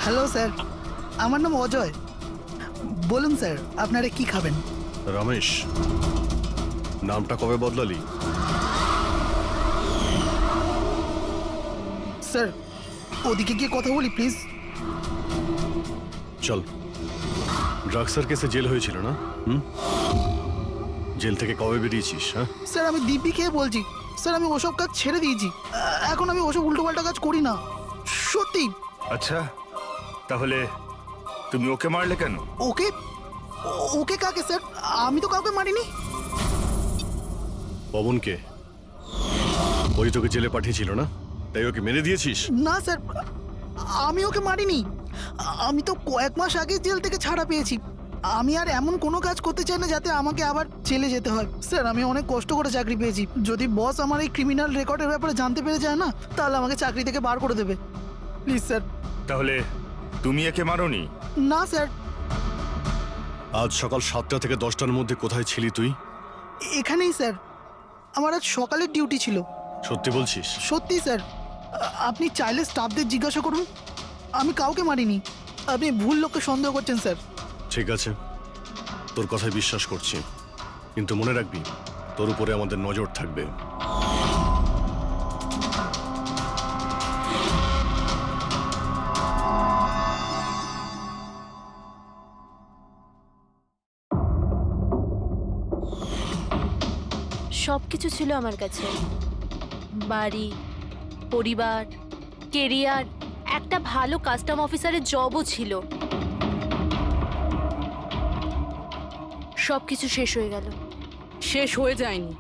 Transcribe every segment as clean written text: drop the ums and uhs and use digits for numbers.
Hello sir, আমার নাম অজয়। বলুন স্যার, আপনারা কি খাবেন? রমেশ, নামটা কবে বদলালি? স্যার, ওদিকে গিয়ে কথা বলি প্লিজ। চল। ড্রাগসের কেসে জেল হয়েছিল না? জেল থেকে কবে বেরিয়েছিস? হ্যাঁ স্যার, আমি দিব্যি খেয়ে বলছি। স্যার, আমি ওসব কাজ ছেড়ে দিয়েছি। এখন আমি ওসব উল্টোপাল্টা কাজ করি না, সত্যি। আচ্ছা, তাহলে তুমি ওকে মারলে কেন? ওকে? ওকে কাকে স্যার? আমি তো কাউকে মারিনি। পবনকে? ওই তোকে জেলে পাঠিয়েছিল না, তাই ওকে মেরে দিয়েছিস? না স্যার, আমি ওকে মারিনি। আমি তো কয়েক মাস আগে জেল থেকে ছাড়া পেয়েছি। আমি আর এমন কোনো কাজ করতে চাই না যাতে আমাকে আবার জেলে যেতে হয়। স্যার, আমি অনেক কষ্ট করে চাকরি পেয়েছি। যদি বস আমার এই ক্রিমিনাল রেকর্ডের ব্যাপারে জানতে পেরে যায় না, তাহলে আমাকে চাকরি থেকে বার করে দেবে। Please sir. তাহলে তুমি একে মারোনি? না স্যার। আজ সকাল 7টা থেকে 10টার মধ্যে কোথায় ছিলি তুই? এখানেই স্যার। আমার আজ সকালের ডিউটি ছিল। সত্যি বলছিস? সত্যি স্যার। আপনি চাইলে স্টাফদের জিজ্ঞাসা করুন, আমি কাউকে মারিনি। আপনি ভুল লোককে সন্দেহ করছেন স্যার। ঠিক আছে, তোর কথায় বিশ্বাস করছি, কিন্তু মনে রাখবি তোর উপরে আমাদের নজর থাকবে। সবকিছু ছিল আমার কাছে, বাড়ি, পরিবার, কেরিয়ার, একটা ভালো কাস্টম অফিসারের জবও ছিল। সবকিছু শেষ হয়ে গেল। শেষ হয়ে যায়নি,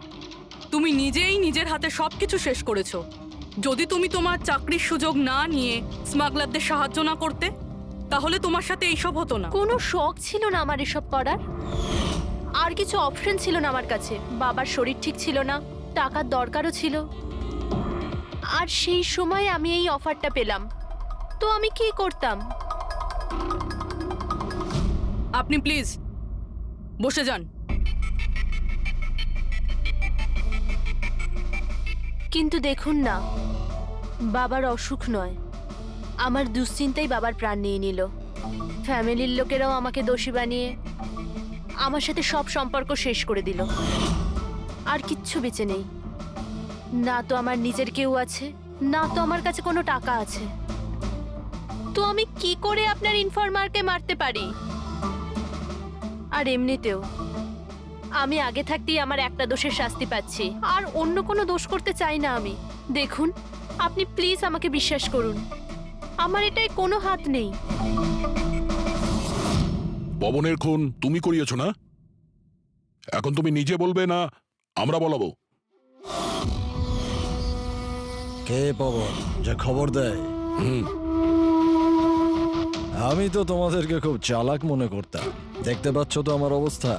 তুমি নিজেই নিজের হাতে সবকিছু শেষ করেছো। যদি তুমি তোমার চাকরির সুযোগ না নিয়ে স্মাগলারদের সাহায্য না করতে, তাহলে তোমার সাথে এইসব হতো না। কোনো শখ ছিল না আমার এসব করার, আর কিছু অপশন ছিল না আমার কাছে। বাবার শরীর ঠিক ছিল না, টাকার দরকারও ছিল, আর সেই সময় আমি এই অফারটা পেলাম, তো আমি কি করতাম? আপনি প্লিজ বসে যান। কিন্তু দেখুন না, বাবার অসুখ নয়, আমার দুশ্চিন্তাই বাবার প্রাণ নিয়ে নিল। ফ্যামিলির লোকেরাও আমাকে দোষী বানিয়ে আমার সাথে সব সম্পর্ক শেষ করে দিল। আর কিচ্ছু বেঁচে নেই, না তো আমার নিজের কেউ আছে, না তো আমার কাছে কোনো টাকা আছে। তো আমি কি করে আপনার ইনফরমারকে মারতে পারি? আর এমনিতেও আমি আগে থাকতেই আমার একটা দোষের শাস্তি পাচ্ছি, আর অন্য কোনো দোষ করতে চাই না আমি। দেখুন, আপনি প্লিজ আমাকে বিশ্বাস করুন, আমার এটায় কোনো হাত নেই। পবনের খুন তুমি করিয়েছো না? এখন তুমি নিজে বলবে না আমরা বলাবো? কে পবন যে খবর দেয়? আমি তো তোমাদেরকে খুব চালাক মনে করতাম। দেখতে পাচ্ছ তো আমার অবস্থা,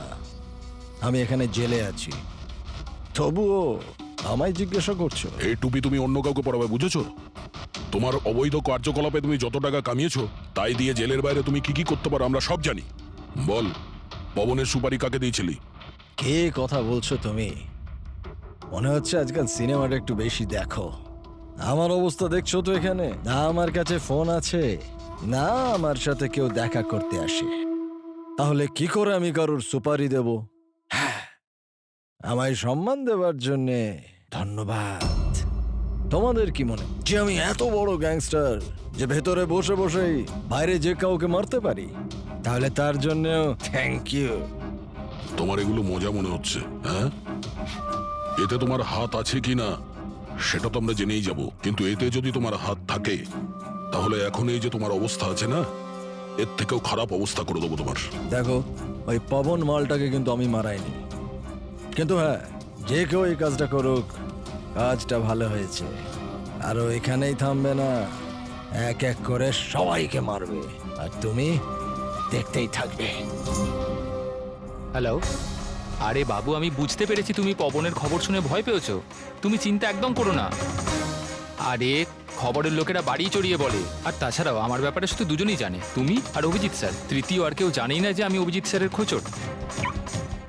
আমি এখানে জেলে আছি, তবুও আমায় জিজ্ঞাসা করছো? এই টুপি তুমি অন্য কাউকে পরাবে, বুঝেছো? তোমার অবৈধ কার্যকলাপে তুমি যত টাকা কামিয়েছো, তাই দিয়ে জেলের বাইরে তুমি কি কি করতে পারো আমরা সব জানি। বল, পবনের সুপারি কাকে দিয়েছিলি? কে কথা বলছো তুমি? মনে হচ্ছে আজকাল সিনেমাটা একটু বেশি দেখো। আমার অবস্থা দেখছো তো এখানে, না আমার কাছে ফোন আছে, না আমার সাথে কেউ দেখা করতে আসে। তাহলে কি করে আমি কারোর সুপারি দেব? হ্যাঁ, আমায় সম্মান দেওয়ার জন্যে ধন্যবাদ। তোমাদের কি মনে যে আমি এত বড় গ্যাংস্টার যে ভেতরে বসে বসেই বাইরে যে কাউকে মারতে পারি? তাহলে তার জন্যও থ্যাংক ইউ। তোমার এগুলো মজা মনে হচ্ছে, হ্যাঁ? এতে তোমার হাত আছে কি না সেটা তো আমরা জেনেই যাব, কিন্তু এতে যদি তোমার হাত থাকে তাহলে এখন এই যে তোমার অবস্থা আছে না, এর থেকেও খারাপ অবস্থা করে দেবো তোমার। দেখো, ওই পবন মালটাকে কিন্তু আমি মারাইনি, কিন্তু হ্যাঁ, যে কেউ এই কাজটা করুক, কাজটা ভালো হয়েছে। আরো এখানেই থামবে না, এক এক করে সবাইকে মারবে, আর তুমি দেখতেই থাকবে। হ্যালো, আরে বাবু, আমি বুঝতে পেরেছি তুমি পবনের খবর শুনে ভয় পেয়েছো। তুমি চিন্তা একদম করো না। আরে খবরের লোকেরা বাড়ি চড়িয়ে বলে, আর তাছাড়াও আমার ব্যাপারে শুধু দুজনেই জানে, তুমি আর অভিজিৎ স্যার। তৃতীয় আর কেউ জানেই না যে আমি অভিজিৎ স্যারের খোঁচট।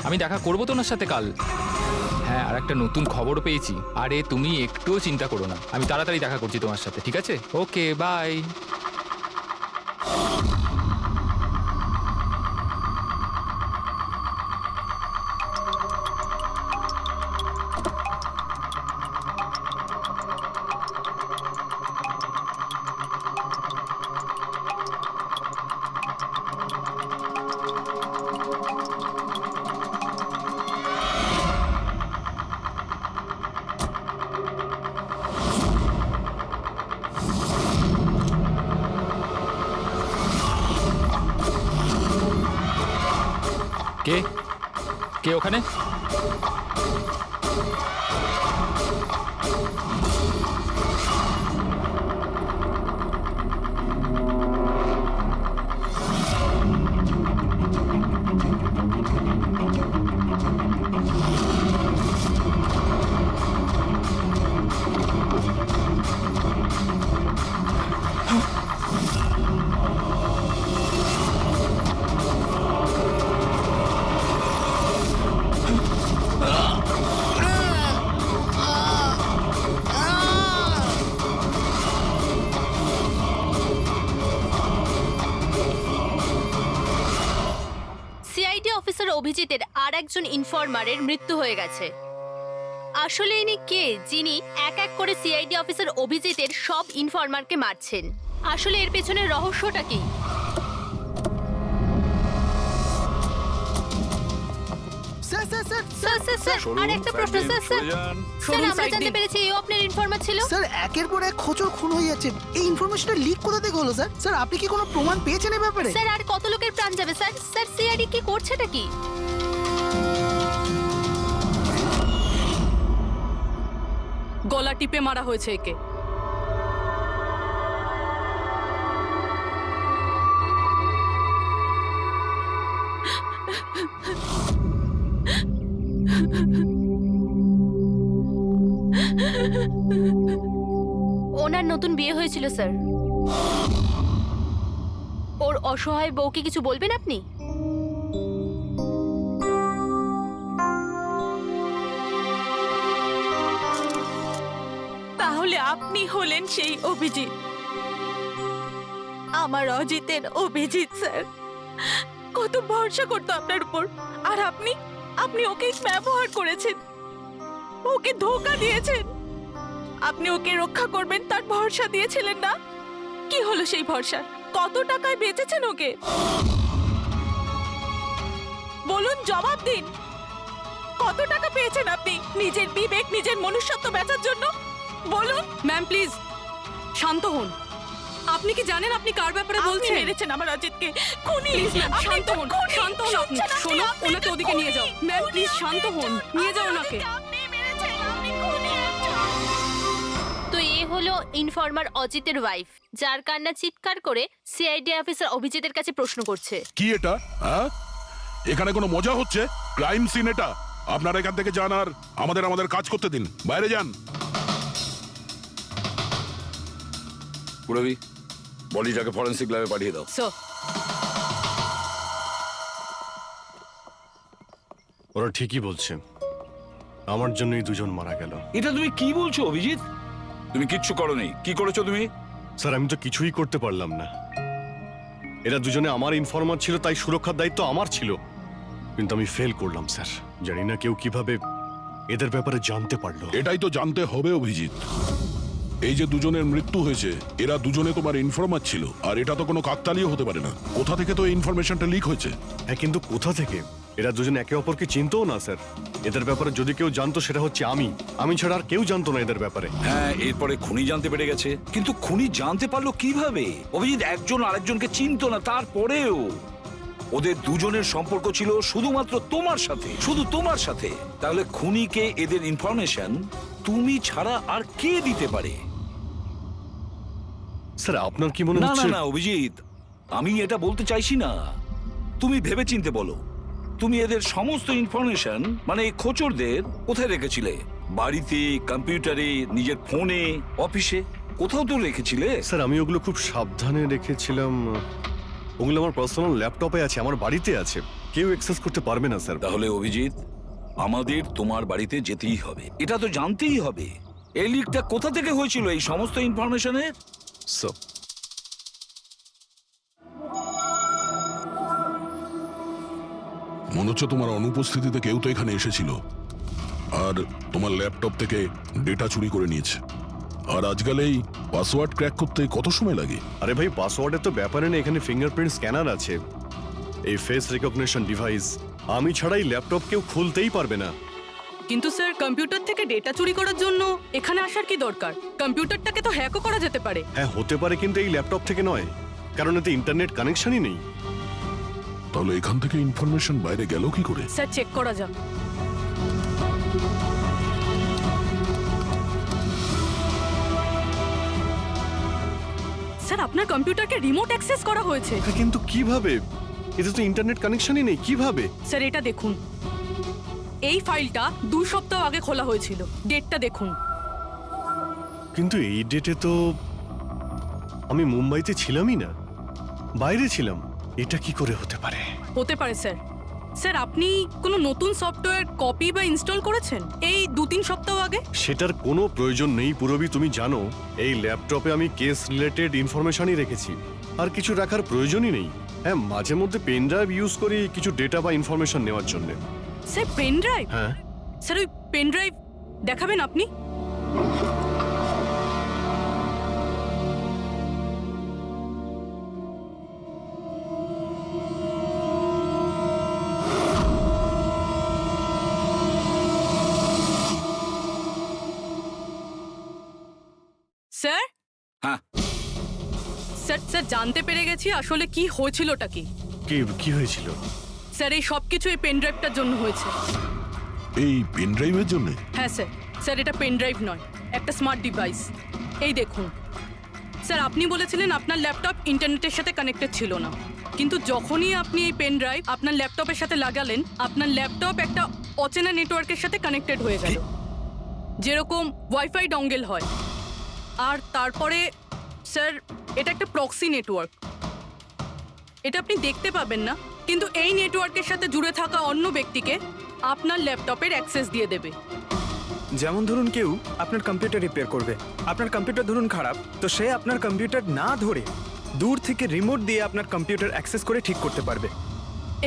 আমি দেখা করবো তো ওনার সাথে কাল। হ্যাঁ, আর একটা নতুন খবরও পেয়েছি। আরে তুমি একটুও চিন্তা করো না, আমি তাড়াতাড়ি দেখা করছি তোমার সাথে, ঠিক আছে? ওকে, বাই। কে কে ওখানে? সিআইডি অফিসার অভিজিতের আর একজন ইনফরমারের মৃত্যু হয়ে গেছে। আসলে ইনি কে যিনি এক এক করে সিআইডি অফিসার অভিজিতের সব ইনফরমারকে মারছেন? আসলে এর পেছনে রহস্যটা কি? Sir sir sir sir sir sir আর একটা প্রশ্ন স্যার স্যার স্যার আমরা জানতে পেরেছি এই আপনার ইনফরমার ছিল। স্যার একের পর এক খোঁচর খুন হয়ে যাচ্ছে, এই ইনফরমেশনটা লিক কোথা থেকে হলো স্যার? স্যার আপনি কি কোনো প্রমাণ পেয়েছেন এই ব্যাপারে? স্যার আর কত লোকের প্রাণ যাবে স্যার? স্যার সিআইডি কি করছেটা কি? গলা টিপে মারা হয়েছে একে। ওনার নতুন বিয়ে হয়েছিল স্যার। ওর অসহায় বউকে কিছু বলবেন আপনি? তাহলে আপনি হলেন সেই অভিজিৎ, আমার অজিতের অভিজিৎ স্যার। কত ভরসা করতো আপনার উপর, আর আপনি আপনি ওকে ব্যবহার করেছেন, ওকে ধোঁকা দিয়েছেন। আপনি ওকে রক্ষা করবেন তার ভরসা দিয়েছিলেন না? কি হলো সেই ভরসা? কত টাকায় বেচেছেন ওকে? বলুন, জবাব দিন। কত টাকা পেয়েছেন আপনি নিজের বিবেক, নিজের মনুষ্যত্ব বেচার জন্য? বলুন। ম্যাম প্লিজ শান্ত হন। আপনি কি জানেন আপনি কার ব্যাপারে আপনি বলছেন? মেরেছেন আমার অজিতকে। খুনি। প্লিজ ম্যাম আপনি শান্ত হন, খুনি। শান্ত হন আপনি। শুনছেন আপনি? শোনো, আপনি ওনাকে একটা ওদিকে নিয়ে যাও। খুনি। ম্যাম খুনি প্লিজ আপনি শান্ত হন, একজন। নিয়ে যাও আমার ওনাকে। অজিতকে আপনি মেরেছেন, আপনি খুনি একজন। তো এ হলো ইনফরমার অজিতের ওয়াইফ, যার কান্না চিৎকার করে সিআইডি অফিসার অভিজিতের কাছে প্রশ্ন করছে। কি এটা? হ্যাঁ, এখানে কোনো মজা হচ্ছে? ক্রাইম সিন এটা। আপনারা এখান থেকে যান আর আমাদের কাজ করতে দিন। বাইরে যান। পুরবি, বডিটাকে ফরেন্সিক ল্যাবে পাঠিয়ে দাও। স্যার ওরা ঠিকই বলছে, আমার জন্যই দুজন মারা গেল। এটা তুমি কি বলছো অভিজিৎ? তুমি কিচ্ছু করোনি। কি করেছো তুমি? স্যার আমি তো কিছুই করতে পারলাম না। এরা দুজনে আমার ইনফরমার ছিল, তাই সুরক্ষার দায়িত্ব আমার ছিল। কিন্তু আমি ফেল করলাম স্যার। জানি না কেউ কিভাবে এদের ব্যাপারে জানতে পারলো। এটাই তো জানতে হবে অভিজিৎ। এই যে দুজনের মৃত্যু হয়েছে, এরা দুজনে তোমার ইনফরমার ছিল, আর এটা তো কোনো কাকতালীয় হতে পারে না। কোথা থেকে তো ইনফরমেশনটা লিক হয়েছে? হ্যাঁ, কিন্তু কোথা থেকে? এরা দুজন একে অপরকে চিনতও না স্যার। এদের ব্যাপারে যদি কেউ জানতো সেটা হচ্ছে আমি ছাড়া আর কেউ জানতো না এদের ব্যাপারে। হ্যাঁ, এরপরে খুনি জানতে পেরে গেছে। কিন্তু খুনি জানতে পারলো কিভাবে? অভিজিৎ একজন আরেকজনকে চিনতো না, তারপরেও ওদের দুজনের সম্পর্ক ছিল শুধুমাত্র তোমার সাথে, শুধু তোমার সাথে। তাহলে খুনিকে এদের ইনফরমেশন তুমি ছাড়া আর কে দিতে পারে? স্যার আপনার কি মনে না না হচ্ছে? না অভিজিৎ, আমি এটা বলতে চাইছি না। তুমি ভেবেচিন্তে বলো, তুমি এদের সমস্ত ইনফরমেশন মানে খোঁচরদের কোথায় রেখেছিলে? বাড়িতে, কম্পিউটারে, নিজের ফোনে, অফিসে, কোথাও তো রেখেছিলে। স্যার আমি ওগুলো খুব সাবধানে রেখেছিলাম। ওগুলো আমার পার্সোনাল ল্যাপটপে আছে, আমার বাড়িতে আছে। কেউ অ্যাক্সেস করতে পারবে না স্যার। তাহলে অভিজিৎ, আমাদের তোমার বাড়িতে যেতেই হবে। এটা তো জানতেই হবে এই লিকটা কোথা থেকে হয়েছিল এই সমস্ত ইনফরমেশনের। স্যার মনে হচ্ছে তোমার অনুপস্থিতিতে কেউ তো এখানে এসেছিল আর তোমার ল্যাপটপ থেকে ডেটা চুরি করে নিয়েছে। আর আজকাল এই পাসওয়ার্ড ক্র্যাক করতে কত সময় লাগে? আরে ভাই, পাসওয়ার্ডের তো ব্যাপারে নেই, এখানে ফিঙ্গারপ্রিন্ট স্ক্যানার আছে, এই ফেস রিকগনিশন ডিভাইস। আমি ছাড়াই ল্যাপটপ কেউ খুলতেই পারবে না। কিন্তু স্যার কম্পিউটার থেকে ডেটা চুরি করার জন্য এখানে আসার কি দরকার? কম্পিউটারটাকে তো হ্যাকও করা যেতে পারে। হ্যাঁ হতে পারে, কিন্তু এই ল্যাপটপ থেকে নয়, কারণ এতে ইন্টারনেট কানেকশনই নেই। তাহলে এখান থেকে ইনফরমেশন বাইরে গেল কি করে? স্যার চেক করা যাক। স্যার আপনার কম্পিউটারকে রিমোট অ্যাক্সেস করা হয়েছে। কিন্তু কিভাবে? এতে তো ইন্টারনেট কানেকশনই নেই, কিভাবে? স্যার এটা দেখুন, এই ফাইলটা 2 সপ্তাহ আগে খোলা হয়েছিল। ডেটটা দেখুন। কিন্তু এই ডেটে তো আমি মুম্বাইতে ছিলামই না, বাইরে ছিলাম। এটা কি করে হতে পারে? হতে পারে স্যার। স্যার আপনি কোনো নতুন সফটওয়্যার কপি বা ইনস্টল করেছেন এই 2-3 সপ্তাহ আগে? সেটার কোনো প্রয়োজন নেই পুরবি, তুমি জানো এই ল্যাপটপে আমি কেস রিলেটেড ইনফরমেশনই রেখেছি, আর কিছু রাখার প্রয়োজনই নেই। হ্যাঁ, মাঝে মধ্যে পেন ড্রাইভ ইউজ করি কিছু ডেটা বা ইনফরমেশন নেওয়ার জন্য। Sir pen drive? হ্যাঁ স্যার ওই পেন ড্রাইভ দেখাবেন আপনি? স্যার? হ্যাঁ। স্যার স্যার জানতে পেরে গেছি আসলে কি হয়েছিলটা কি। কি হয়েছিল? স্যার এই সব কিছু এই পেন ড্রাইভটার জন্য হয়েছে। এই পেন ড্রাইভের জন্য? হ্যাঁ স্যার। স্যার এটা পেন ড্রাইভ নয়, একটা স্মার্ট ডিভাইস। এই দেখুন স্যার, আপনি বলেছিলেন আপনার ল্যাপটপ ইন্টারনেটের সাথে কানেক্টেড ছিল না, কিন্তু যখনই আপনি এই পেন ড্রাইভ আপনার ল্যাপটপের সাথে লাগালেন, আপনার ল্যাপটপ একটা অচেনা নেটওয়ার্কের সাথে কানেক্টেড হয়ে গেল, যেরকম ওয়াইফাই ডঙ্গেল হয়। আর তারপরে স্যার এটা একটা প্রক্সি নেটওয়ার্ক। এটা আপনি দেখতে পাবেন না, কিন্তু এই নেটওয়ার্কের সাথে জুড়ে থাকা অন্য ব্যক্তিকে আপনার ল্যাপটপের অ্যাক্সেস দিয়ে দেবে। যেমন ধরুন কেউ আপনার কম্পিউটার রিপেয়ার করবে, আপনার কম্পিউটার ধরুন খারাপ, তো সে আপনার কম্পিউটার না ধরে দূর থেকে রিমোট দিয়ে আপনার কম্পিউটার অ্যাক্সেস করে ঠিক করতে পারবে।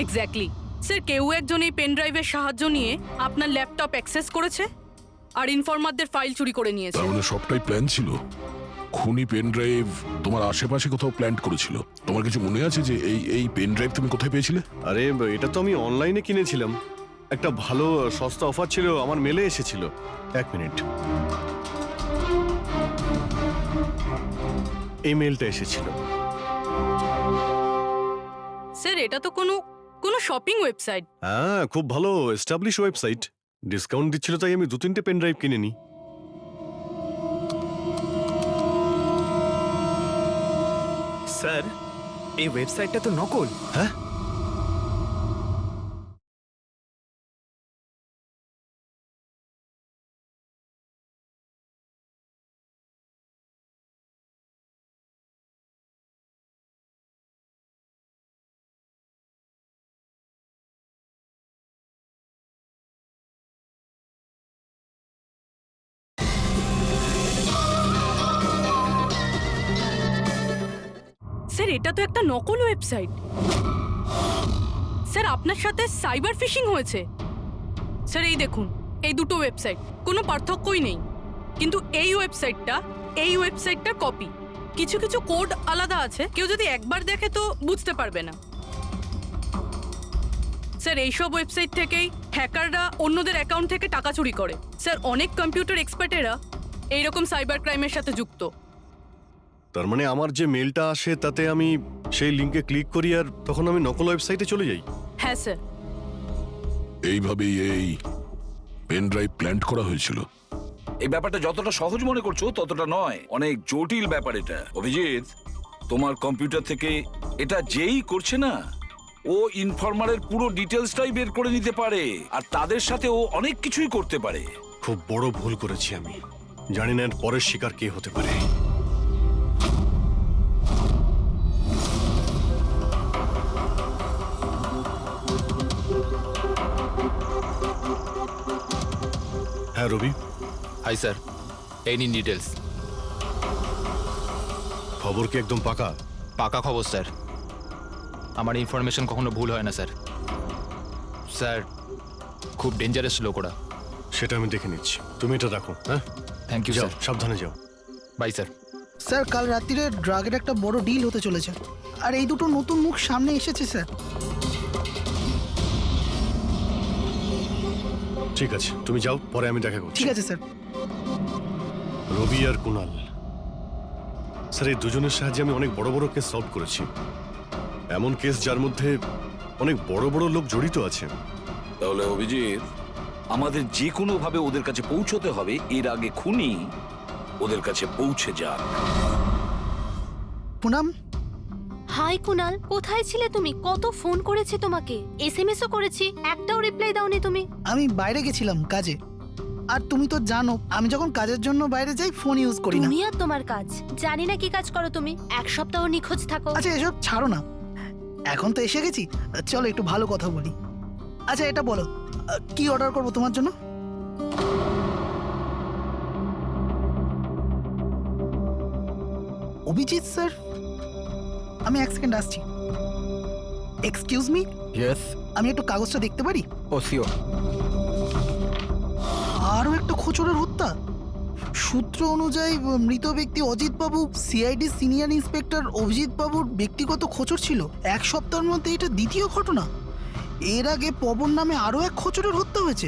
এক্স্যাক্টলি স্যার, কেউ একজন এই পেন ড্রাইভের সাহায্য নিয়ে আপনার ল্যাপটপ অ্যাক্সেস করেছে আর ইনফরমারদের ফাইল চুরি করে নিয়েছে। তার মানে সবটাই প্ল্যান ছিল। খুনি পেন ড্রাইভ তোমার আশেপাশে কোথাও প্ল্যান্ট করেছিল। তোমার কিছু মনে আছে যে এই পেন ড্রাইভ তুমি কোথায় পেয়েছিলে? আরে এটা তো আমি অনলাইনে কিনেছিলাম, একটা ভালো সস্তা অফার ছিল, আমার মেলে এসেছিল। 1 মিনিট, এই মেলটা এসেছিল। স্যার এটা তো কোনো শপিং ওয়েবসাইট। হ্যাঁ, খুব ভালো এস্টাবলিশ ওয়েবসাইট। ডিসকাউন্ট দিচ্ছিল তাই আমি 2-3টে পেন ড্রাইভ কিনে নিই। স্যার এই ওয়েবসাইটটা তো নকল। হ্যাঁ, স্যার এটা তো একটা নকল ওয়েবসাইট। স্যার আপনার সাথে সাইবার ফিশিং হয়েছে। স্যার এই দেখুন, এই দুটো ওয়েবসাইট কোনো পার্থক্যই নেই, কিন্তু এই ওয়েবসাইটটার কপি। কিছু কিছু কোড আলাদা আছে, কেউ যদি একবার দেখে তো বুঝতে পারবে না। স্যার এইসব ওয়েবসাইট থেকেই হ্যাকাররা অন্যদের অ্যাকাউন্ট থেকে টাকা চুরি করে। স্যার অনেক কম্পিউটার এক্সপার্টেরা এইরকম সাইবার ক্রাইমের সাথে যুক্ত। তার মানে আমার যে মেলটা আসে তাতে আমি সেই লিংকে ক্লিক করি আর তখন আমি নকল ওয়েবসাইটে চলে যাই। হ্যাঁ স্যার। এইভাবেই এই পেন ড্রাইভ প্ল্যান্ট করা হয়েছিল। এই ব্যাপারটা যতটা সহজ মনে করছো ততটা নয়, অনেক জটিল ব্যাপার এটা। অভিজিৎ, তোমার কম্পিউটার থেকে এটা যেই করছে না, ও ইনফরমারের পুরো ডিটেলসটাই বের করে নিতে পারে, আর তাদের সাথে ও অনেক কিছুই করতে পারে। খুব বড় ভুল করেছি আমি, জানি না এর পরের শিকার কে হতে পারে। হ্যাঁ রবি। হাই স্যার, এই নিন ডিটেলস। খবর কি একদম পাকা? পাকা খবর স্যার, আমার ইনফরমেশন কখনো ভুল হয় না স্যার। স্যার খুব ডেঞ্জারাস লোক ওরা। সেটা আমি দেখে নিচ্ছি, তুমি এটা রাখো। হ্যাঁ, থ্যাংক ইউ যাও, স্যার। সাবধানে যাও। By sir. স্যার কাল রাত্রিরে ড্রাগের একটা বড় ডিল হতে চলেছে, আর এই দুটো নতুন মুখ সামনে এসেছে স্যার। ঠিক আছে, তুমি যাও, পরে আমি দেখা করছি। ঠিক আছে স্যার। রবি আর কুনাল, স্যার এই দুজনের সাহায্যে আমি অনেক বড় বড় কেস সলভ করেছি। এমন কেস যার মধ্যে অনেক বড় বড় লোক জড়িত আছে। তাহলে অভিজিৎ, আমাদের যে কোনো ভাবে ওদের কাছে পৌঁছতে হবে এর আগে খুনি ওদের কাছে পৌঁছে যাক। পুনাম, হাই কুনাল, কোথায় ছিলে তুমি? কত ফোন করেছি তোমাকে, এসএমএসও করেছি, একটাও রিপ্লাই দাওনি তুমি। আমি বাইরে গেছিলাম কাজে। আর তুমি তো জানো আমি যখন কাজের জন্য বাইরে যাই ফোন ইউজ করি না। তুমি আর তোমার কাজ, জানি না কি কাজ করো তুমি, এক সপ্তাহ নিখোঁজ থাকো। আচ্ছা এসব ছাড়ো না, এখন তো এসে গেছি, চলো একটু ভালো কথা বলি। আচ্ছা এটা বলো, কি অর্ডার করবো তোমার জন্য? অভিজিৎ স্যার, আমি এক সেকেন্ড আসছি। Excuse me, yes. আমি একটু কাগজটা দেখতে পারি? ও শিওর। আরও একটা খোঁচরের হত্যা। সূত্র অনুযায়ী মৃত ব্যক্তি অজিত বাবু সিআইডি সিনিয়র ইন্সপেক্টর অভিজিৎ বাবুর ব্যক্তিগত খোঁচর ছিল। এক সপ্তাহের মধ্যে এটা দ্বিতীয় ঘটনা। এর আগে পবন নামে আরও এক খোঁচরের হত্যা হয়েছে।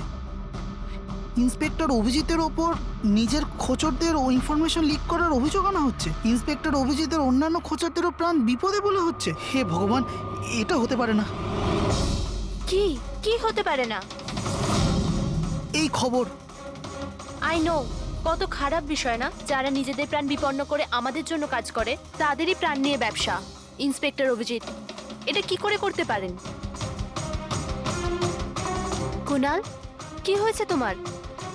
ইন্সপেক্টর অভিজিতের ওপর নিজের খোঁচরদের ও ইনফরমেশন লিক করার অভিযোগ আনা হচ্ছে। ইন্সপেক্টর অভিজিতের অন্যান্য খোঁচরদেরও প্রাণ বিপদে বলে হচ্ছে। হে ভগবান, এটা হতে পারে না। কি কি হতে পারে না? এই খবর আই নো, কত খারাপ বিষয় না? যারা নিজেদের প্রাণ বিপন্ন করে আমাদের জন্য কাজ করে তাদেরই প্রাণ নিয়ে ব্যবসা। ইন্সপেক্টর অভিজিৎ এটা কি করে করতে পারেন? কুনাল, কি হয়েছে তোমার?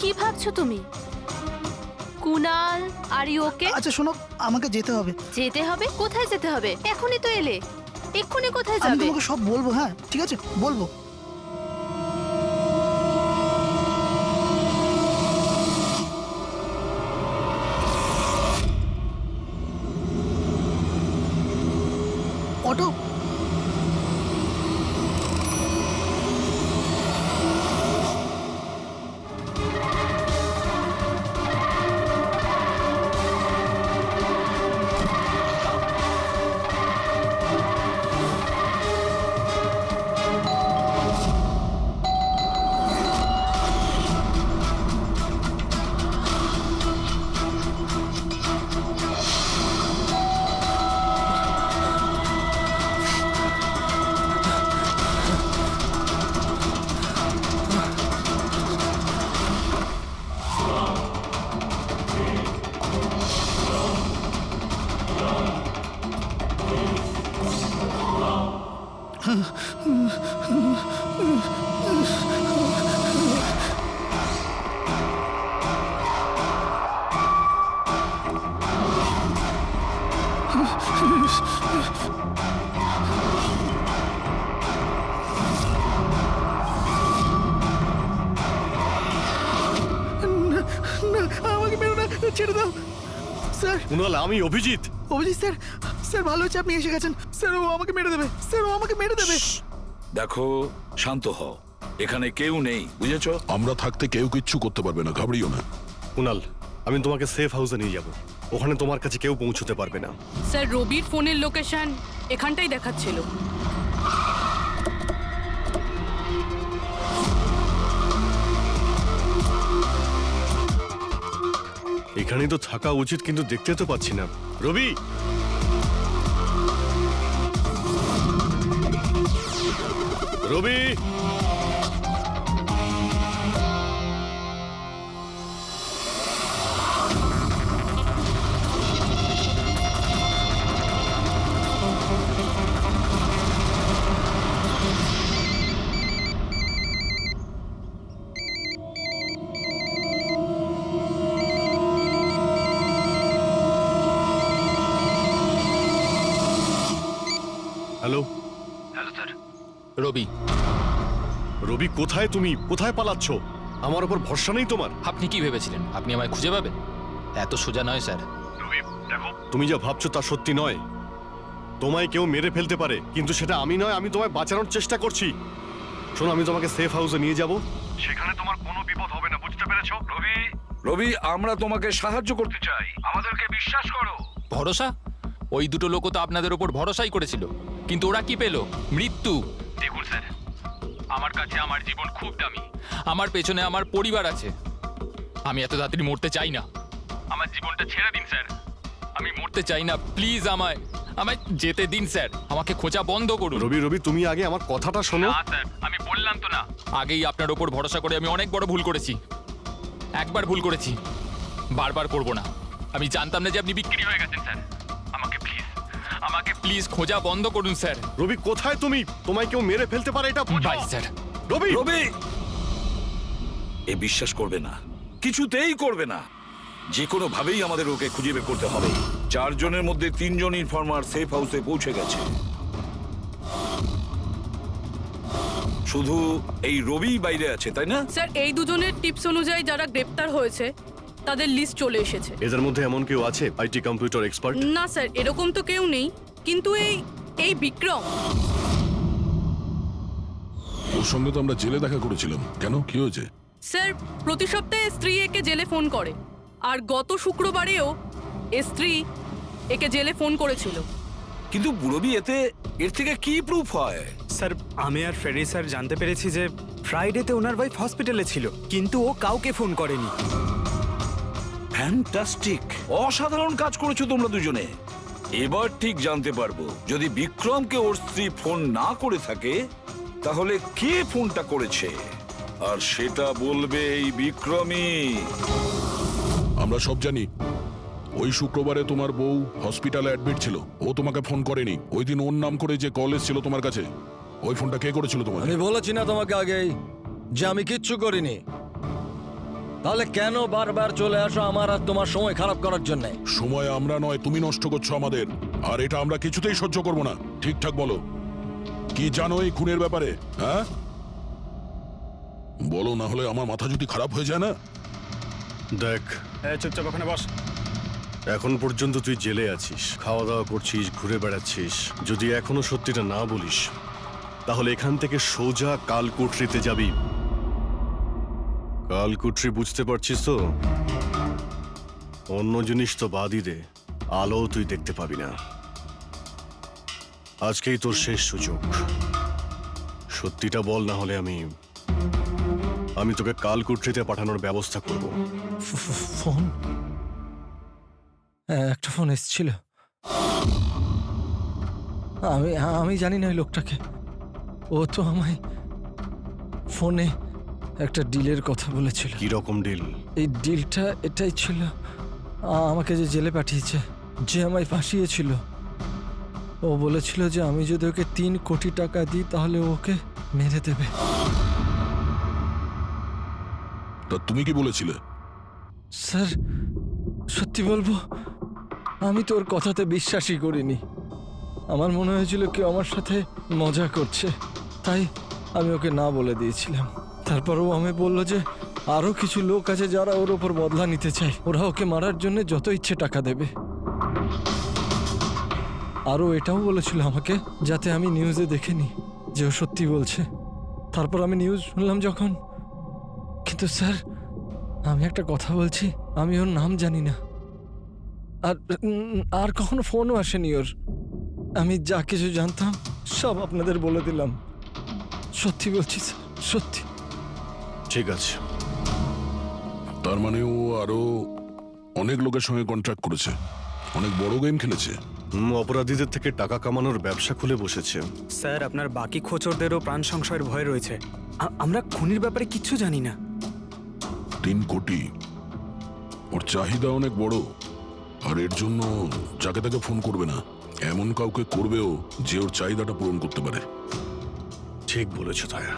কি ভাবছো তুমি? Kunal, are you okay? আচ্ছা শোনো, আমাকে যেতে হবে। যেতে হবে? কোথায় যেতে হবে? এখনই তো এলে, এক্ষুনি কোথায় আমি যাবে? তোমাকে সব বলবো। হ্যাঁ ঠিক আছে, বলবো। অটো, আমাকে মেরো না, ছেড়ে দাও স্যার। কুনাল, আমি অভিজিৎ। অভিজিৎ স্যার, স্যার ভালো হচ্ছে আপনি এসে গেছেন। স্যার ও আমাকে মেরে দেবে, স্যার ও আমাকে মেরে দেবে। দেখো, শান্ত হও, এখানে কেউ নেই, বুঝেছো? আমরা থাকতে কেউ কিচ্ছু করতে পারবে না, ঘাবড়িও না। কুনাল, আমি তোমাকে সেফ হাউসে নিয়ে যাব। ওখানে তোমার কাছে কেউ পৌঁছতে পারবে না। স্যার, রবির ফোনের লোকেশন এখানটাই দেখাচ্ছিল। এখানেই তো থাকা উচিত, কিন্তু দেখতে তো পাচ্ছি না। রবি, রবি, হ্যালো। রবি, রবি কোথায়? তুমি কোথায় পালাচ্ছ? আমার উপর ভরসা নেই তোমার? আপনি কি ভেবেছিলেন আপনি আমায় খুঁজে পাবেন? এত সোজা নয় স্যার। রবি দেখো, তুমি যা ভাবছো তা সত্যি নয়। তোমায় কেউ মেরে ফেলতে পারে, কিন্তু সেটা আমি নয়। আমি তোমায় বাঁচানোর চেষ্টা করছি। শোনো, আমি তোমাকে সেফ হাউসে নিয়ে যাব। সেখানে তোমার কোনো বিপদ হবে না, বুঝতে পেরেছো? রবি, রবি, আমরা তোমাকে সাহায্য করতে চাই, আমাদেরকে বিশ্বাস করো। ভরসা? ওই দুটো লোকও তো আপনাদের ওপর ভরসাই করেছিল, কিন্তু ওরা কি পেল? মৃত্যু। দেখুন স্যার, আমার কাছে আমার জীবন খুব দামি। আমার পেছনে আমার পরিবার আছে। আমি এত তাড়াতাড়ি মরতে চাই না। আমার জীবনটা ছেড়ে দিন স্যার। আমি মরতে চাই না, প্লিজ আমায় আমায় যেতে দিন স্যার, আমাকে খোঁজা বন্ধ করুন। রবি রবি তুমি আগে আমার কথাটা শোনো। না স্যার, আমি বললাম তো না, আগেই আপনার ওপর ভরসা করে আমি অনেক বড় ভুল করেছি। একবার ভুল করেছি, বারবার করব না। আমি জানতাম না যে আপনি বিক্রি হয়ে গেছেন স্যার। আমাকে প্লিজ খোঁজা বন্ধ করুন স্যার। রবি কোথায় তুমি? তোমায় কেউ মেরে ফেলতে পারে এটা বোঝো। By sir. রবি রবি এ বিশ্বাস করবে না, কিছুতেই করবে না। যে কোনো ভাবেই আমাদের ওকে খুঁজে বের করতে হবে। 4 জনের মধ্যে 3 জন ইনফর্মার সেফ হাউসে পৌঁছে গেছে। শুধু এই রবি বাইরে আছে, তাই না? স্যার, এই দুজনের টিপস অনুযায়ী যারা গ্রেপ্তার হয়েছে তাদের লিস্ট চলে এসেছে। এদের মধ্যে এমন কেউ আছে আইটি কম্পিউটার এক্সপার্ট? না স্যার, এরকম তো কেউ নেই, কিন্তু এই বিক্রম। ওর সঙ্গে তো আমরা জেলে দেখা করেছিলাম, কেন কি হয়েছে? স্যার, প্রতি সপ্তাহে স্ত্রী একে জেলে ফোন করে, আর গত শুক্রবারেও স্ত্রী একে জেলে ফোন করেছিল। কিন্তু রবি এর থেকে কি প্রুফ হয়? স্যার, আমি আর ফেরি স্যার জানতে পেরেছি যে ফ্রাইডেতে ওনার ওয়াইফ হসপিটালে ছিল, কিন্তু ও কাউকে ফোন করেনি। ফ্যান্টাস্টিক, অসাধারণ কাজ করেছো তোমরা দুজনে। এবার ঠিক জানতে পারবো যদি বিক্রমকে ওর স্ত্রী ফোন না করে থাকে তাহলে কে ফোনটা করেছে, আর সেটা বলবে এই বিক্রমই। আমরা সব জানি ওই শুক্রবারে তোমার বউ হসপিটালে অ্যাডমিট ছিল, ও তোমাকে ফোন করেনি। ওই দিন ওর নাম করে যে কল এসেছিল তোমার কাছে, ওই ফোনটা কে করেছিল তোমাকে? আমি বলেছি না তোমাকে আগেই যে আমি কিচ্ছু করিনি? তাহলে কেন বারবার চলে আসো আমার আর তোমার সময় খারাপ করার জন্য? সময় আমরা নয়, তুমি নষ্ট করছো আমাদের, আর এটা আমরা কিছুতেই সহ্য করব না। ঠিকঠাক বলো, কি জানো এই খুনের ব্যাপারে? হ্যাঁ বলো, না হলে আমার মাথা যদি খারাপ হয়ে যায় না। দেখ, চুপচাপ ওখানে বস। এখন পর্যন্ত তুই জেলে আছিস, খাওয়া দাওয়া করছিস, ঘুরে বেড়াচ্ছিস। যদি এখনো সত্যিটা না বলিস তাহলে এখান থেকে সোজা কালকুটরিতে যাবি। কালকুটরি বুঝতে পারছিস তো? অন্য জিনিস তো বাদই দে, আলো তুই দেখতে পাবি না। আজকেই তোর শেষ সুযোগ। সত্যিটা বল, না হলে আমি তোকে কালকুটরিতে পাঠানোর ব্যবস্থা করব। ফোন? হ্যাঁ, একটা ফোন এসেছিল। আমি জানি না ওই লোকটাকে। ও তো আমায় ফোনে একটা ডিলের কথা বলেছিল। কি রকম ডিল? এই ডিলটা এটাই ছিল, আমাকে যে জেলে পাঠিয়েছে, যে আমায় ফাঁসিয়েছিল, ও বলেছিল যে আমি যদি ওকে 3 কোটি টাকা দিই তাহলে ওকে মেরে দেবে। তা তুমি কি বলেছিলে? স্যার, সত্যি বলবো, আমি তোর কথাতে বিশ্বাসই করিনি। আমার মনে হয়েছিল কেউ আমার সাথে মজা করছে, তাই আমি ওকে না বলে দিয়েছিলাম। তারপরও আমি বলল যে আরো কিছু লোক আছে যারা ওর ওপর বদলা নিতে চায়, ওরা ওকে মারার জন্য যত ইচ্ছে টাকা দেবে। আরও এটাও বলেছিল আমাকে যাতে আমি নিউজে দেখে নিই যে ও সত্যি বলছে। তারপর আমি নিউজ শুনলাম যখন। কিন্তু স্যার, আমি একটা কথা বলছি, আমি ওর নাম জানি না, আর কখনো ফোনও আসেনি ওর। আমি যা কিছু জানতাম সব আপনাদের বলে দিলাম। সত্যি বলছি স্যার, সত্যি। ঠিক আছে। তার মানে ও আরো অনেক লোকের সঙ্গে কন্ট্রাক্ট করেছে, অনেক বড় গেম খেলেছে। অপরাধীদের থেকে টাকা কামানোর ব্যবসা খুলে বসেছে। স্যার, আপনার বাকি খোঁচরদেরও প্রাণ সংশয়ের ভয় রয়েছে। আমরা খুনির ব্যাপারে কিচ্ছু জানি না। 3 কোটি, ওর চাহিদা অনেক বড়, আর এর জন্য যাকে তাকে ফোন করবে না, এমন কাউকে করবেও যে ওর চাহিদাটা পূরণ করতে পারে। ঠিক বলেছ তায়া।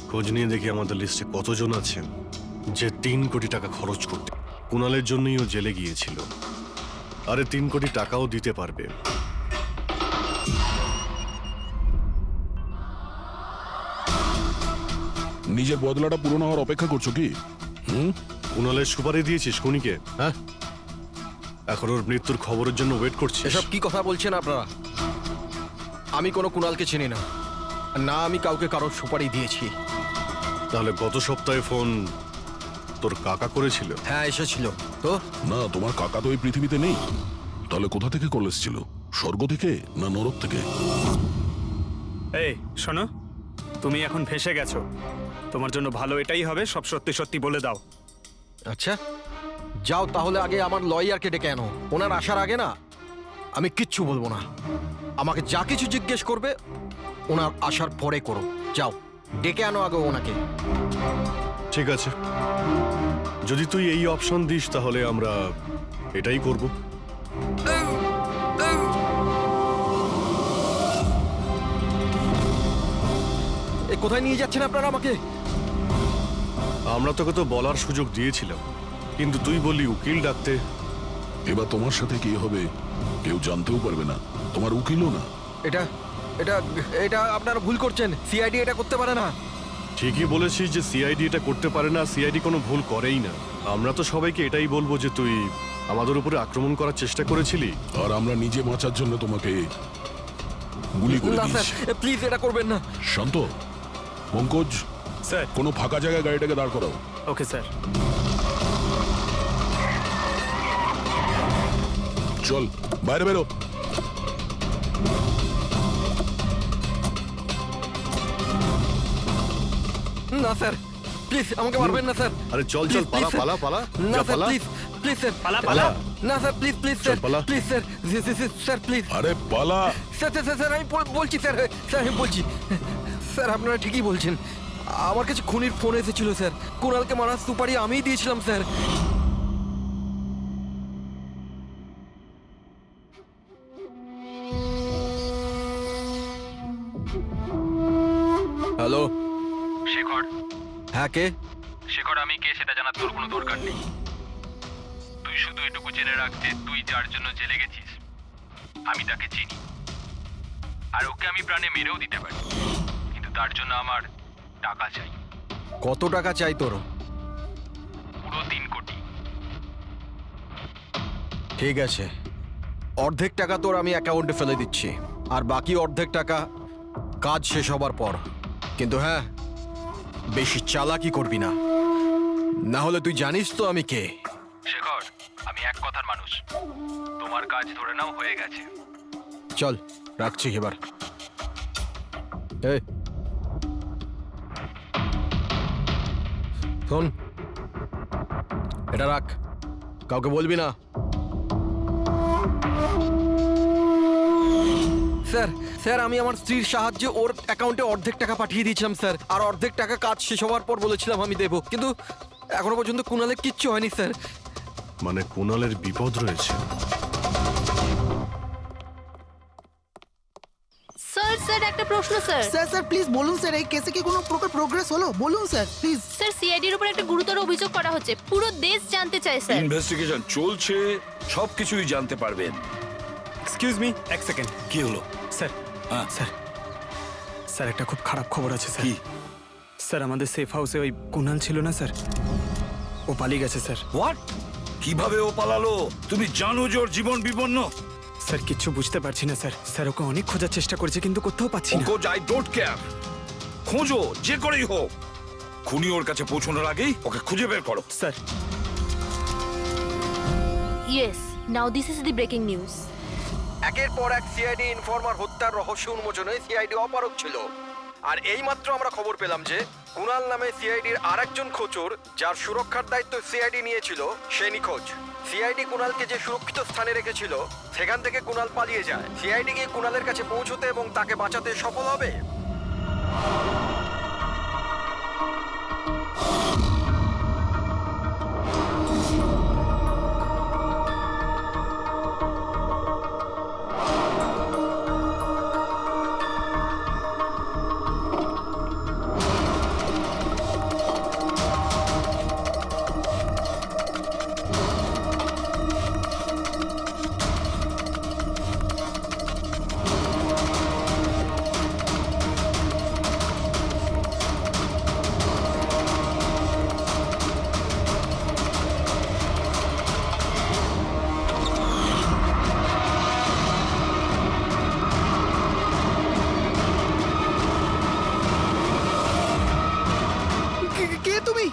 খোঁজ নিয়ে দেখি আমাদের লিস্টে কতজন আছেন যে 3 কোটি টাকা খরচ করতে। কুণালের জন্যই ও জেলে গিয়েছিল, আরে 3 কোটি টাকাও দিতে পারবে। নিজের বদলাটা পূরণ হওয়ার অপেক্ষা করছো কি? কুণালের সুপারি দিয়েছিস খুনিকে? হ্যাঁ, এখন ওর মৃত্যুর খবরের জন্য ওয়েট করছিস? এসব কি কথা বলছেন আপনারা? আমি কোনো কুণালকে চিনি না, না আমি কাউকে কারোর সুপারি দিয়েছি। তাহলে গত সপ্তাহে ফোন তোর কাকা করেছিল? হ্যাঁ, এসেছিল তো। না, তোমার কাকা তো এই পৃথিবীতে নেই। তাহলে কোথা থেকে কল এসেছিল? স্বর্গ থেকে না নরক থেকে? এই শোনো, তুমি এখন ফেঁসে গেছো। তোমার জন্য ভালো এটাই হবে সব সত্যি সত্যি বলে দাও। আচ্ছা, যাও তাহলে আগে আমার লয়ারকে ডেকে আনো। ওনার আসার আগে না আমি কিচ্ছু বলবো না। আমাকে যা কিছু জিজ্ঞেস করবে ওনার আসার পরে করো। যাও ডেকে আনো আগে ওনাকে। ঠিক আছে, যদি তুই এই অপশন দিস তাহলে আমরা এটাই করব। এ কোথায় নিয়ে যাচ্ছেন আপনারা আমাকে? আমরা তোকে তো বলার সুযোগ দিয়েছিলাম, কিন্তু তুই বললি উকিল ডাকতে। এবার তোমার সাথে কি হবে কেউ জানতেও পারবে না, তোমার উকিলও না। এটা এটা এটা আপনারা ভুল করছেন। সিআইডি এটা করতে পারে না। ঠিকই বলেছিস যে সিআইডি এটা করতে পারে না, সিআইডি কোনো ভুল করেই না। আমরা তো সবাইকে এটাই বলবো যে তুই আমাদের উপরে আক্রমণ করার চেষ্টা করেছিলি। আর আমরা নিজে বাঁচার জন্য তোমাকে গুলি করে না স্যার, দিয়েছি। প্লিজ এটা করবেন না। শান্ত, পঙ্কজ, স্যার। কোনো ফাঁকা জায়গায় গাড়িটাকে দাঁড় করাও। Okay sir. চল বাইরে বেরো। না স্যার, প্লিজ আমাকে মারবেন না স্যার। আরে চল চল, Please, পালা please, পালা পালা, না যা স্যার, পালা। প্লিজ প্লিজ স্যার, পালা, পালা। না স্যার, প্লিজ প্লিজ চল, স্যার, পালা। Please sir, sir please. আরে পালা। স্যার স্যার স্যার, আমি বলছি স্যার, স্যার আমি বলছি স্যার, আপনারা ঠিকই বলছেন। আমার কাছে খুনির ফোন এসেছিল স্যার। কুণালকে মারার সুপারি আমিই দিয়েছিলাম স্যার। হ্যালো, শেখর, হ্যাঁ কে? শেখর আমি কে সেটা জানার তোর কোনো দরকার নেই। তুই শুধু এটুকু জেনে রাখ যে তুই যার জন্য জেলে গেছিস আমি তাকে চিনি, আর ওকে আমি প্রাণে মেরেও দিতে পারি, কিন্তু তার জন্য আমার টাকা চাই। কত টাকা চাই তোর? পুরো 3 কোটি। ঠিক আছে, অর্ধেক টাকা তোর আমি অ্যাকাউন্টে ফেলে দিচ্ছি, আর বাকি অর্ধেক টাকা কাজ শেষ হবার পর। কিন্তু হ্যাঁ, বেশি চালাকি করবি না, না হলে তুই জানিস তো আমি কে। শেখর, আমি এক কথার মানুষ, তোমার কাজ ধরে নাও হয়ে গেছে। চল রাখছি এবার। এই শোন, এটা রাখ, কাউকে বলবি না। স্যার স্যার, আমি আমার স্ত্রীর সাহায্যে ওর অ্যাকাউন্টে অর্ধেক টাকা পাঠিয়ে দিয়েছিলাম স্যার, আর অর্ধেক টাকা কাজ শেষ হওয়ার পর বলেছিলাম আমি দেবো, কিন্তু এখনো পর্যন্ত কুণালের কিচ্ছু হয়নি স্যার। মানে কুণালের বিপদ রয়েছে। স্যার স্যার একটা প্রশ্ন স্যার। স্যার স্যার প্লিজ বলুন স্যার, এই কেসে কি কোনো প্রকার প্রোগ্রেস হলো? বলুন স্যার প্লিজ। স্যার সিআইডির উপর একটা গুরুতর অভিযোগ করা হচ্ছে, পুরো দেশ জানতে চায় স্যার। ইনভেস্টিগেশন চলছে, সবকিছুই জানতে পারবেন। এক্সকিউজ মি, এক সেকেন্ড। কি হলো? স্যার, হ্যাঁ। স্যার, স্যার একটা খুব খারাপ খবর আছে স্যার। কি? স্যার আমাদের সেফ হাউসে ওই কুণাল ছিল না স্যার, ও পালিয়ে গেছে স্যার। হোয়াট? কিভাবে ও পালালো? তুমি জানো যে ওর জীবন বিপন্ন। স্যার কিচ্ছু বুঝতে পারছি না স্যার। স্যার ওকে অনেক খোঁজার চেষ্টা করেছে কিন্তু কোথাও পাচ্ছি না। ওকে আই ডোন্ট কেয়ার, খোঁজো যে করেই হোক, খুনি ওর কাছে পৌঁছানোর আগেই ওকে খুঁজে বের করো। Sir yes, now this is the breaking news. একের পর এক সিআইডি ইনফরমার হত্যার রহস্য উন্মোচনে সিআইডি অপারগ ছিল, আর এইমাত্র আমরা খবর পেলাম যে কুণাল নামে সিআইডির আরেকজন খোঁচর, যার সুরক্ষার দায়িত্ব সিআইডি নিয়েছিল, সে নিখোঁজ। সিআইডি কুণালকে যে সুরক্ষিত স্থানে রেখেছিল সেখান থেকে কুণাল পালিয়ে যায়। সিআইডি গিয়ে কুণালের কাছে পৌঁছতে এবং তাকে বাঁচাতে সফল হবে। কে তুমি?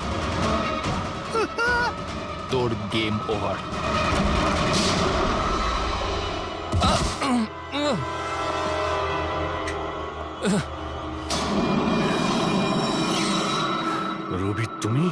তোর গেম ওভার। রবি তুমি?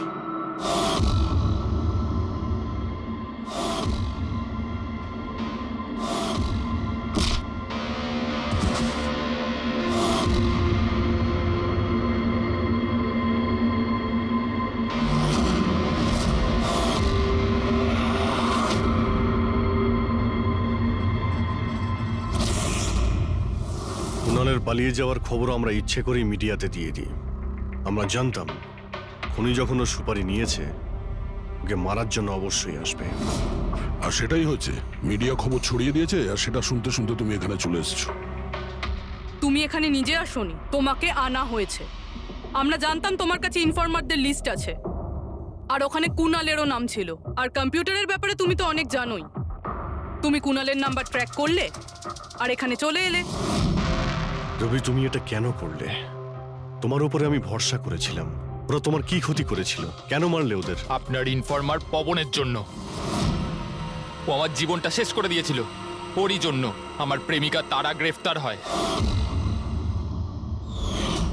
কুণালের পালিয়ে যাওয়ার খবর আমরা ইচ্ছে করেই মিডিয়াতে দিয়ে দিই। আমরা জানতাম খুনি যখন ও সুপারি নিয়েছে ওকে মারার জন্য অবশ্যই আসবে। আর সেটাই হচ্ছে, মিডিয়া খবর ছড়িয়ে দিয়েছে আর সেটা শুনতে শুনতে তুমি এখানে চলে এসেছো। তুমি এখানে নিজে আসোনি, তোমাকে আনা হয়েছে। আমরা জানতাম তোমার কাছে ইনফরমারদের লিস্ট আছে, আর ওখানে কুণালেরও নাম ছিল। আর কম্পিউটারের ব্যাপারে তুমি তো অনেক জানোই। তুমি কুণালের নাম্বার ট্র্যাক করলে আর এখানে চলে এলে। রবি, তুমি এটা কেন করলে? তোমার উপরে আমি ভরসা করেছিলাম। ওরা তোমার কি ক্ষতি করেছিল? কেন মারলে ওদের? আপনার ইনফরমার পবনের জন্য। ও আমার জীবনটা শেষ করে দিয়েছিল। ওরই জন্য আমার প্রেমিকা তারা গ্রেফতার হয়।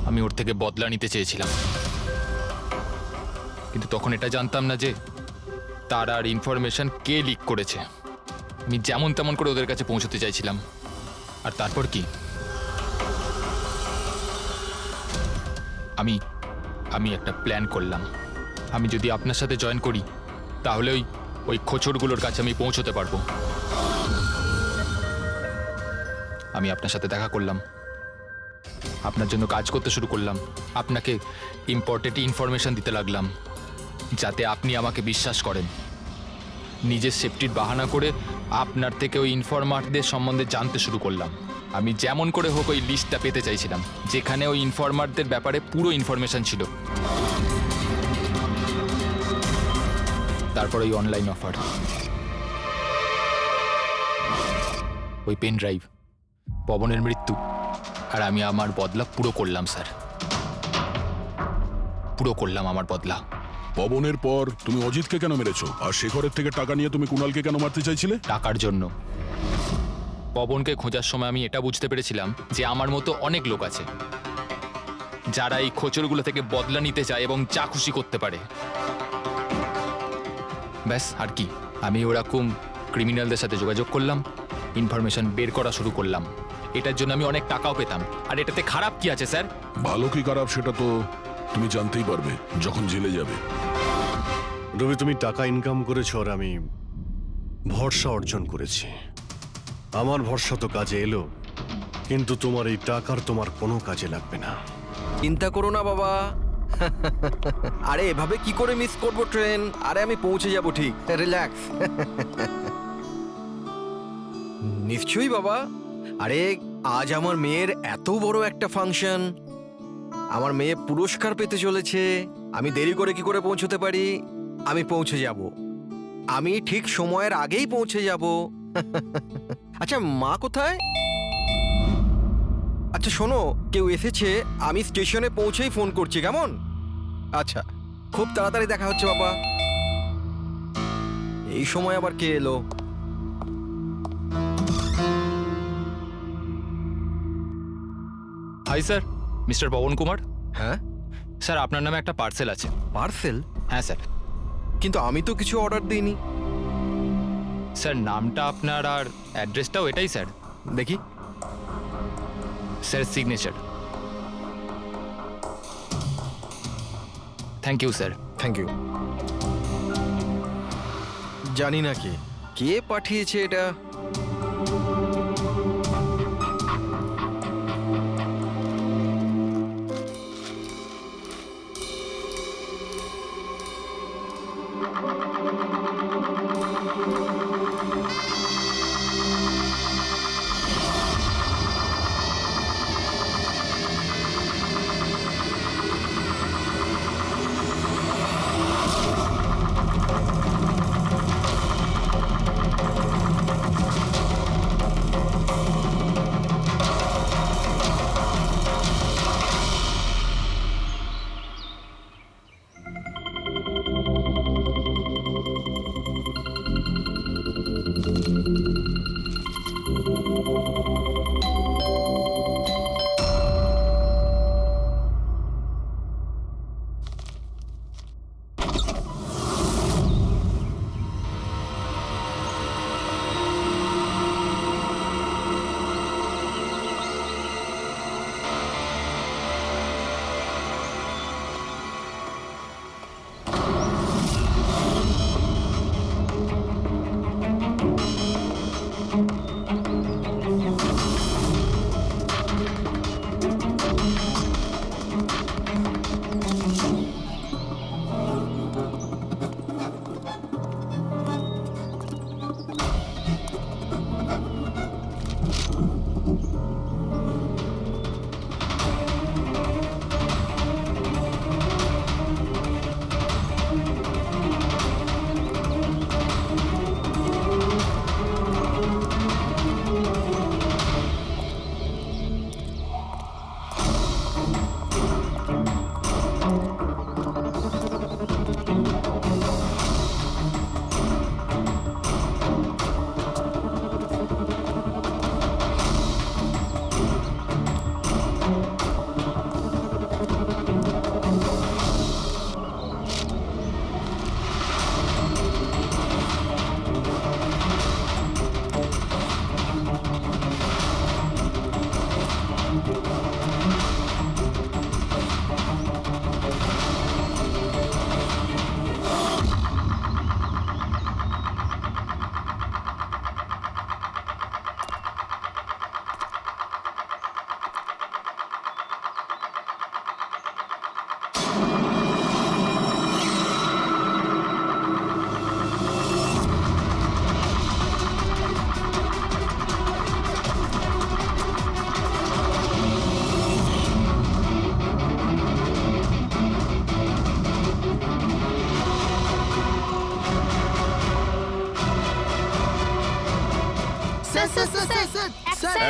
আমি ওর থেকে বদলা নিতে চেয়েছিলাম, কিন্তু তখন এটা জানতাম না যে তারার ইনফরমেশন কে লিক করেছে। আমি যেমন তেমন করে ওদের কাছে পৌঁছতে চাইছিলাম। আর তারপর কি, আমি একটা প্ল্যান করলাম। আমি যদি আপনার সাথে জয়েন করি তাহলে ওই খোঁচরগুলোর কাছে আমি পৌঁছতে পারবো। আমি আপনার সাথে দেখা করলাম, আপনার জন্য কাজ করতে শুরু করলাম, আপনাকে ইম্পর্টেন্ট ইনফরমেশন দিতে লাগলাম যাতে আপনি আমাকে বিশ্বাস করেন। নিজের সেফটির বাহানা করে আপনার থেকে ওই ইনফরমারদের সম্বন্ধে জানতে শুরু করলাম। আমি যেমন করে হোক ওই লিস্টটা পেতে চাইছিলাম যেখানে ওই ইনফরমারদের ব্যাপারে পুরো ইনফরমেশন ছিল। তারপর ওই অনলাইন অফার, ওই পেন ড্রাইভ, পবনের মৃত্যু, আর আমি আমার বদলা পুরো করলাম স্যার। পুরো করলাম আমার বদলা। পবনের পর তুমি অজিতকে কেন মেরেছো? আর শেখরের থেকে টাকা নিয়ে তুমি কুণালকে কেন মারতে চাইছিলে? টাকার জন্য। পবনকে খোঁজার সময় আমি এটা বুঝতে পেরেছিলাম যে আমার মতো অনেক লোক আছে যারা এই খোঁচরগুলো থেকে বদলা নিতে চায় এবং যা খুশি করতে পারে। ব্যাস, আর কি। আমি ওরকম ক্রিমিনালদের সাথে যোগাযোগ করলাম, ইনফরমেশন বের করা শুরু করলাম। এটার জন্য আমি অনেক টাকাও পেতাম। আর এটাতে খারাপ কি আছে স্যার? ভালো কি খারাপ সেটা তো তুমি জানতেই পারবে যখন জেলে যাবে। রবি, তুমি টাকা ইনকাম করেছো আর আমি ভরসা অর্জন করেছি। আমার ভরসা তো কাজে এলো, কিন্তু তোমার এই টাকার তোমার কোনো কাজে লাগবে না। চিন্তা করো না বাবা। আরে এভাবে কি করে মিস করবো ট্রেন? আরে আমি পৌঁছে যাব ঠিক, রিল্যাক্স। নিশ্চয়ই বাবা। আরে আজ আমার মেয়ের এত বড় একটা ফাংশন, আমার মেয়ে পুরস্কার পেতে চলেছে। আমি দেরি করে কি করে পৌঁছতে পারি? আমি পৌঁছে যাব, আমি ঠিক সময়ের আগেই পৌঁছে যাব। আচ্ছা, মা কোথায়? আচ্ছা শোনো, কেউ এসেছে, আমি স্টেশনে পৌঁছেই ফোন করছি, কেমন? আচ্ছা, খুব তাড়াতাড়ি দেখা হচ্ছে বাবা। এই সময় আবার কে এলো? Hi sir, mister Pawan Kumar. হ্যাঁ স্যার, আপনার নামে একটা পার্সেল আছে। পার্সেল? হ্যাঁ স্যার। কিন্তু আমি তো কিছু অর্ডার দিইনি। স্যার, নামটা আপনার আর অ্যাড্রেসটাও এটাই স্যার। দেখি। Sir, signature. Thank you sir. Thank you. জানি না কে পাঠিয়েছে এটা।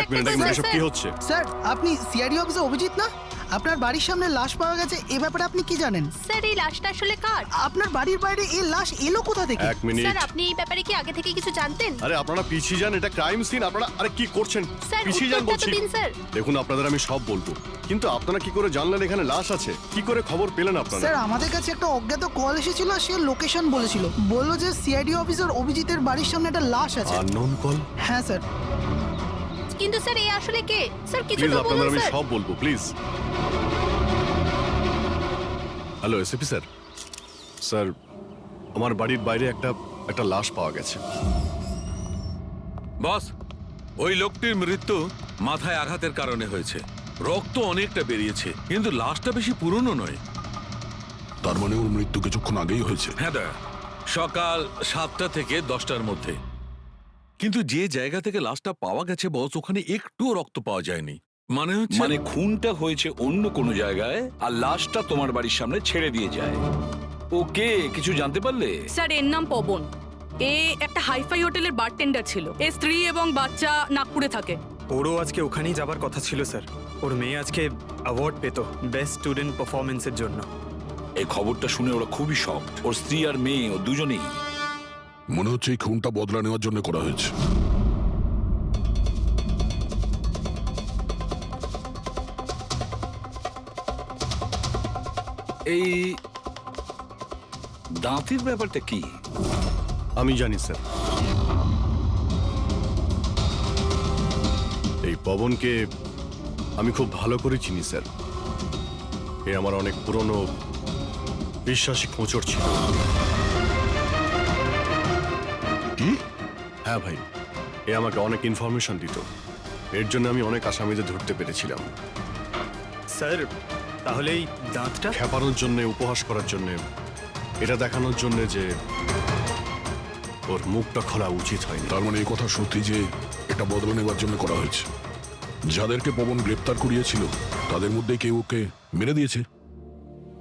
এক মিনিট এসব কি হচ্ছে? স্যার আপনি সিআইডি অফিসে অভিজিৎ না? আপনার বাড়ির সামনে লাশ পাওয়া গেছে, এ ব্যাপারে আপনি কি জানেন? স্যার এই লাশটা আসলে কার? আপনার বাড়ির বাইরে এই লাশ এলো কোথা থেকে? এক মিনিট। স্যার আপনি এই ব্যাপারে কি আগে থেকে কিছু জানতেন? আরে আপনারা পিছিয়ে যান, এটা ক্রাইম সিন। আপনারা আরে কি করছেন? স্যার পিছিয়ে যান উত্তরটা তো বলছি। দিন স্যার। দেখুন আপনাদের আমি সব বলবো, কিন্তু আপনারা কি করে জানলেন এখানে লাশ আছে? কি করে খবর পেলেন আপনারা? স্যার আমাদের কাছে একটা অজ্ঞাত কল এসেছিল, সে লোকেশন বলেছিল, বললো যে সিআইডি অফিসার অভিজিতের বাড়ির সামনে একটা লাশ আছে। Unknown call? হ্যাঁ স্যার। কিন্তু স্যার এই আসলে কে? স্যার কিছু প্লিজ তো আপনাদের বলুন আমি স্যার। সব বলবো, please. Hello SP sir. Sir আমার বাড়ির বাইরে একটা লাশ পাওয়া গেছে। বস, ওই লোকটির মৃত্যু মাথায় আঘাতের কারণে হয়েছে। রক্ত অনেকটা বেরিয়েছে, কিন্তু লাশটা বেশি পুরনো নয়। তার মানে ওর মৃত্যু কিছুক্ষণ আগেই হয়েছে। হ্যাঁ দা, সকাল 7টা থেকে 10টার মধ্যে। কিন্তু যে জায়গা থেকে লাশটা পাওয়া গেছে বস, ওখানে একটুও রক্ত পাওয়া যায়নি। মানে খুনটা হয়েছে অন্য কোনো জায়গায় আর লাশটা তোমার বাড়ির সামনে ছেড়ে দিয়ে যায়। ওকে কিছু জানতে পারলে? স্যার এর নাম পবন। এ একটা হাইফাই হোটেলের বারটেন্ডার ছিল। এর স্ত্রী এবং বাচ্চা নাগপুরে থাকে। ওরও আজকে ওখানেই যাবার কথা ছিল স্যার। ওর মেয়ে আজকে অ্যাওয়ার্ড পেত বেস্ট স্টুডেন্ট পারফরমেন্সের জন্য। এই খবরটা শুনে ওরা খুবই শক। ওর স্ত্রী আর মেয়ে ও দুজনেই। মনে হচ্ছে এই খুনটা বদলা নেওয়ার জন্য করা হয়েছে। এই দাঁতের ব্যাপারটা কি? আমি জানি স্যার। এই পবনকে আমি খুব ভালো করে চিনি স্যার। এ আমার অনেক পুরনো বিশ্বাসী খোঁচর ছিল। কি? হ্যাঁ ভাই, এ আমাকে অনেক ইনফরমেশন দিত। এর জন্য আমি অনেক আসামিদের ধরতে পেরেছিলাম। স্যার তাহলে এই দাঁতটা? খেপানোর জন্য, উপহাস করার জন্য, এটা দেখানোর জন্য যে ওর মুখটা খোলা উচিত হয়নি। তার মানে এই কথা সত্যি যে এটা বদলা নেওয়ার জন্য করা হয়েছে। যাদেরকে পবন গ্রেপ্তার করিয়েছিল তাদের মধ্যে কেউ ওকে মেরে দিয়েছে।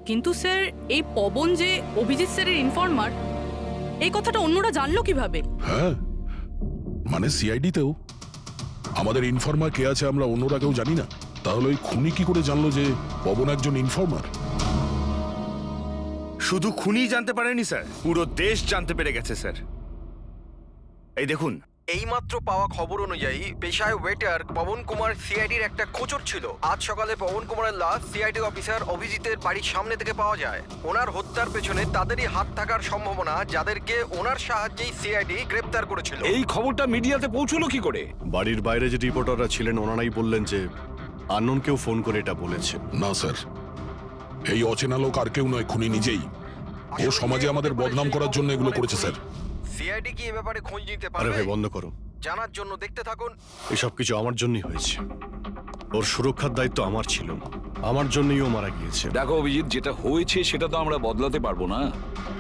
কিন্তু স্যার এই পবন যে অভিজিৎ স্যারের ইনফর্মার, এই কথাটা অন্যরা জানলো কিভাবে? হ্যাঁ, মানে সিআইডিতেও আমাদের ইনফর্মার কে আছে আমরা অন্যরা কেউ জানি না। তাহলে ওই খুনি কি করে জানলো যে পবন একজন ইনফর্মার? শুধু খুনি জানতে পারেনি স্যার, পুরো দেশ জানতে পেরে গেছে স্যার। এই দেখুন, এইমাত্র পাওয়া খবর অনুযায়ী পেশায় ওয়েটার পবন কুমার সিআইডির একটা খোঁচর ছিল। আজ সকালে পবন কুমারের লাশ সিআইডি অফিসার অভিজিতের বাড়ির সামনে থেকে পাওয়া যায়। ওনার হত্যার পেছনে তাদেরই হাত থাকার সম্ভাবনা, যাদেরকে ওনার সাহায্যেই সিআইডি গ্রেপ্তার করেছিল। এই খবরটা মিডিয়াতে পৌঁছলো কি করে? বাড়ির বাইরে যে রিপোর্টাররা ছিলেন ওনারাই বললেন যে আননোন কেউ ফোন করে এটা বলেছে। না স্যার, এই অচেনা লোক আর কেউ নয়, খুনি নিজেই। ও সমাজে আমাদের বদনাম করার জন্য এগুলো করেছে স্যার। সিআইডি কি এ ব্যাপারে খোঁজ নিতে আরে পারবে? ভাই বন্ধ করো। জানার জন্য দেখতে থাকুন। এসব কিছু আমার জন্যই হয়েছে। ওর সুরক্ষার দায়িত্ব আমার ছিল। আমার জন্যই ও মারা গিয়েছে। দেখো অভিজিৎ, যেটা হয়েছে সেটা তো আমরা বদলাতে পারবো না।